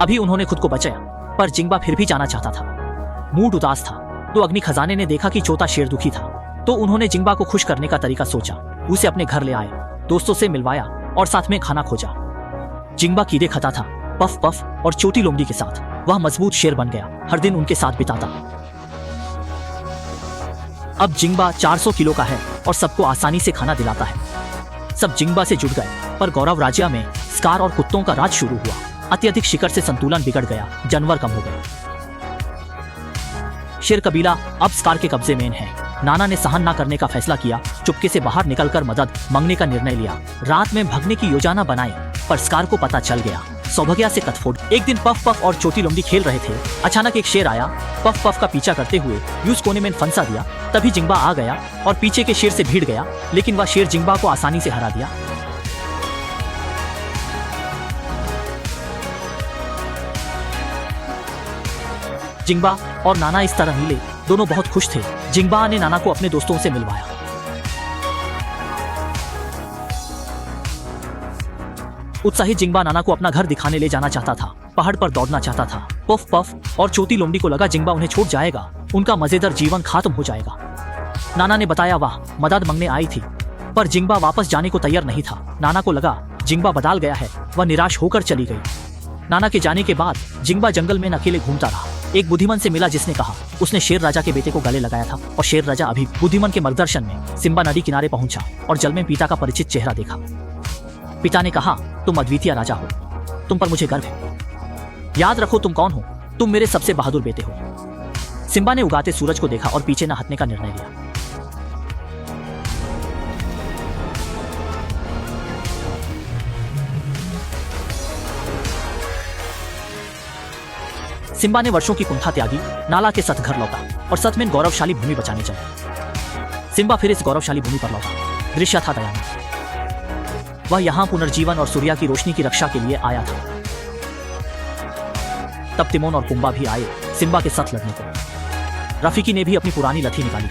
अभी उन्होंने खुद को बचाया, पर जिंबा फिर भी जाना चाहता था। मूड उदास था तो अग्नि खजाने ने देखा कि चौथा शेर दुखी था, तो उन्होंने जिंबा को खुश करने का तरीका सोचा। उसे अपने घर ले आए, दोस्तों से मिलवाया और साथ में खाना खोजा। जिंबा कीड़े खाता था, पफ पफ और छोटी लोमड़ी के साथ। वह मजबूत शेर बन गया, हर दिन उनके साथ बिताता। अब जिंबा 400 किलो का है और सबको आसानी से खाना दिलाता है। सब जिंबा से जुड़ गए, पर गौरव राज्य में स्कार और कुत्तों का राज शुरू हुआ। अत्यधिक शिकार से संतुलन बिगड़ गया, जानवर कम हो गए। शेर कबीला अब स्कार के कब्जे में है। नाना ने सहन न करने का फैसला किया, चुपके से बाहर निकलकर मदद मांगने का निर्णय लिया। रात में भागने की योजना बनाई, पर स्कार को पता चल गया। सौभाग्य से कथफोड़। एक दिन पफ पफ और छोटी लोमड़ी खेल रहे थे। अचानक एक शेर आया, पफ पफ का पीछा करते हुए यूं कोने में फंसा दिया। तभी जिंबा आ गया और पीछे के शेर से भिड़ गया, लेकिन वह शेर जिंबा को आसानी से हरा दिया। जिंबा और नाना इस तरह मिले, दोनों बहुत खुश थे। जिंबा ने नाना को अपने दोस्तों से मिलवाया। उत्साहित जिंबा नाना को अपना घर दिखाने ले जाना चाहता था, पहाड़ पर दौड़ना चाहता था। पफ पफ और छोटी लोमड़ी को लगा जिंबा उन्हें छोड़ जाएगा, उनका मजेदार जीवन खत्म हो जाएगा। नाना ने बताया वह मदद मांगने आई थी, पर जिंबा वापस जाने को तैयार नहीं था। नाना को लगा जिंबा बदल गया है, वह निराश होकर चली गई। नाना के जाने के बाद जिंबा जंगल में अकेले घूमता रहा। एक बुद्धिमान से मिला जिसने कहा उसने शेर राजा के बेटे को गले लगाया था, और शेर राजा अभी बुद्धिमान के मार्गदर्शन में सिम्बा नदी किनारे पहुंचा और जल में पिता का परिचित चेहरा देखा। पिता ने कहा, तुम अद्वितीय राजा हो, तुम पर मुझे गर्व है। याद रखो तुम कौन हो, तुम मेरे सबसे बहादुर बेटे हो। सिम्बा ने उगाते सूरज को देखा और पीछे न हटने का निर्णय लिया। सिम्बा ने वर्षों की कुंठा त्यागी, नाला के साथ घर लौटा और सच में गौरवशाली भूमि बचाने चला। सिम्बा फिर इस गौरवशाली भूमि पर लौटा। दृश्य था दयानंद। वह यहाँ पुनर्जीवन और सूर्य की रोशनी की रक्षा के लिए आया था। तब तिमोन और पुम्बा भी आए सिम्बा के साथ लड़ने को। रफीकी ने भी अपनी पुरानी लठी निकाली।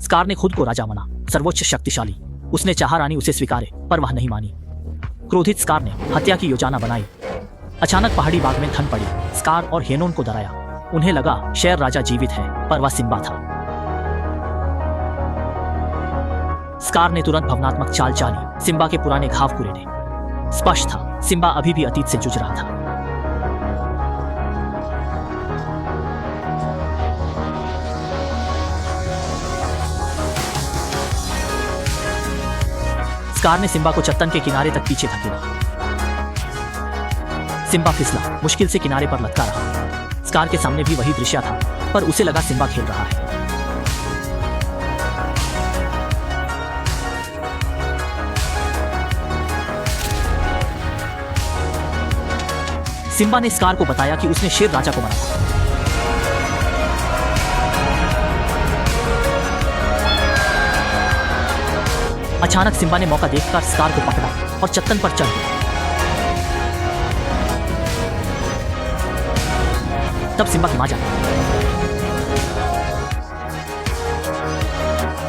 स्कार ने खुद को राजा माना, सर्वोच्च शक्तिशाली। उसने चाहा रानी उसे स्वीकारे, पर वह नहीं मानी। क्रोधित स्कार ने हत्या की योजना बनाई। अचानक पहाड़ी बाग में ठंड पड़ी। स्कार और हेनोन को डराया। उन्हें लगा शेर राजा जीवित है, पर वह सिम्बा था। स्कार ने तुरंत भावनात्मक चाल चाली, सिम्बा के पुराने घाव कुरेदे। स्पष्ट था सिम्बा अभी भी अतीत से जूझ रहा था। स्कार ने सिम्बा को चट्टान के किनारे तक पीछे धकेला। सिम्बा फिसला, मुश्किल से किनारे पर लटका रहा। स्कार के सामने भी वही दृश्य था, पर उसे लगा सिम्बा खेल रहा है। सिम्बा ने स्कार को बताया कि उसने शेर राजा को मारा था। अचानक सिम्बा ने मौका देखकर स्कार को पकड़ा और चट्टान पर चढ़ गया। तब सिम्बा की मां जागी।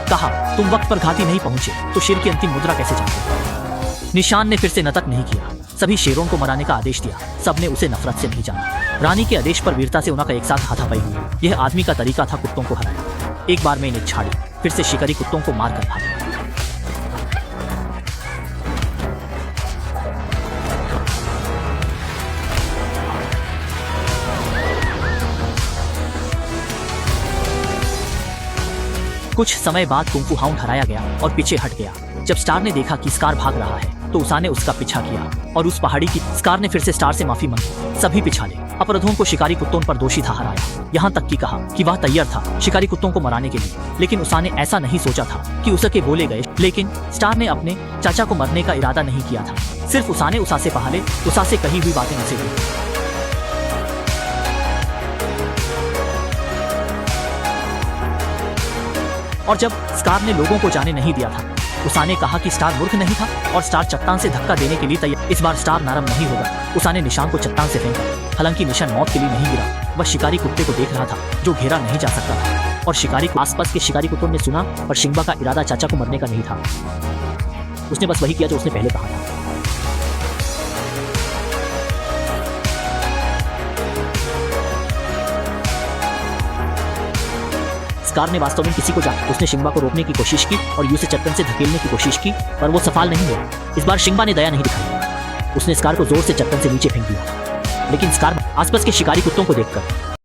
कहा, तुम वक्त पर घाटी नहीं पहुंचे तो शेर की अंतिम मुद्रा कैसे जानते? निशान ने फिर से नतक नहीं किया। सभी शेरों को मराने का आदेश दिया। सबने उसे नफरत से नहीं जाना। रानी के आदेश पर वीरता से उनका एक साथ हाथापाई हुई। यह आदमी का तरीका था कुत्तों को हराया। एक बार में इन्हें छाड़ी, फिर से शिकारी कुत्तों को मारकर भागा। कुछ समय बाद कुंफू हाउंड हराया गया और पीछे हट गया। जब स्टार ने देखा कि स्कार भाग रहा है तो उसाने उसका पीछा किया और उस पहाड़ी की। स्कार ने फिर से स्टार से माफी मांगी। सभी पिछाले अपराधों को शिकारी कुत्तों पर दोषी ठहराया। यहाँ तक कि कहा कि वह तैयार था शिकारी कुत्तों को मराने के लिए, लेकिन उसाने ऐसा नहीं सोचा था कि उसके बोले गए। लेकिन स्टार ने अपने चाचा को मरने का इरादा नहीं किया था। सिर्फ उसाने उसा से पहले उसा से कही हुई बातें उसे हुई। और जब स्कार ने लोगों को जाने नहीं दिया था, उसाने कहा कि स्टार मूर्ख नहीं था और स्टार चट्टान से धक्का देने के लिए तैयार। इस बार स्टार नरम नहीं होगा। उसाने निशान को चट्टान से फेंका। हालांकि निशान मौत के लिए नहीं गिरा। वह शिकारी कुत्ते को देख रहा था जो घेरा नहीं जा सकता था, और शिकारी को आसपास के शिकारी कुत्तों ने सुना। और सिम्बा का इरादा चाचा को मरने का नहीं था। उसने बस वही किया जो उसने पहले कहा था। स्कार ने वास्तव में किसी को जाना। उसने शिंबा को रोकने की कोशिश की और यू से चट्टान से धकेलने की कोशिश की, पर वो सफल नहीं हुआ। इस बार शिंबा ने दया नहीं दिखाई। उसने स्कार को जोर से चट्टान से नीचे फेंक दिया, लेकिन स्कार आसपास के शिकारी कुत्तों को देखकर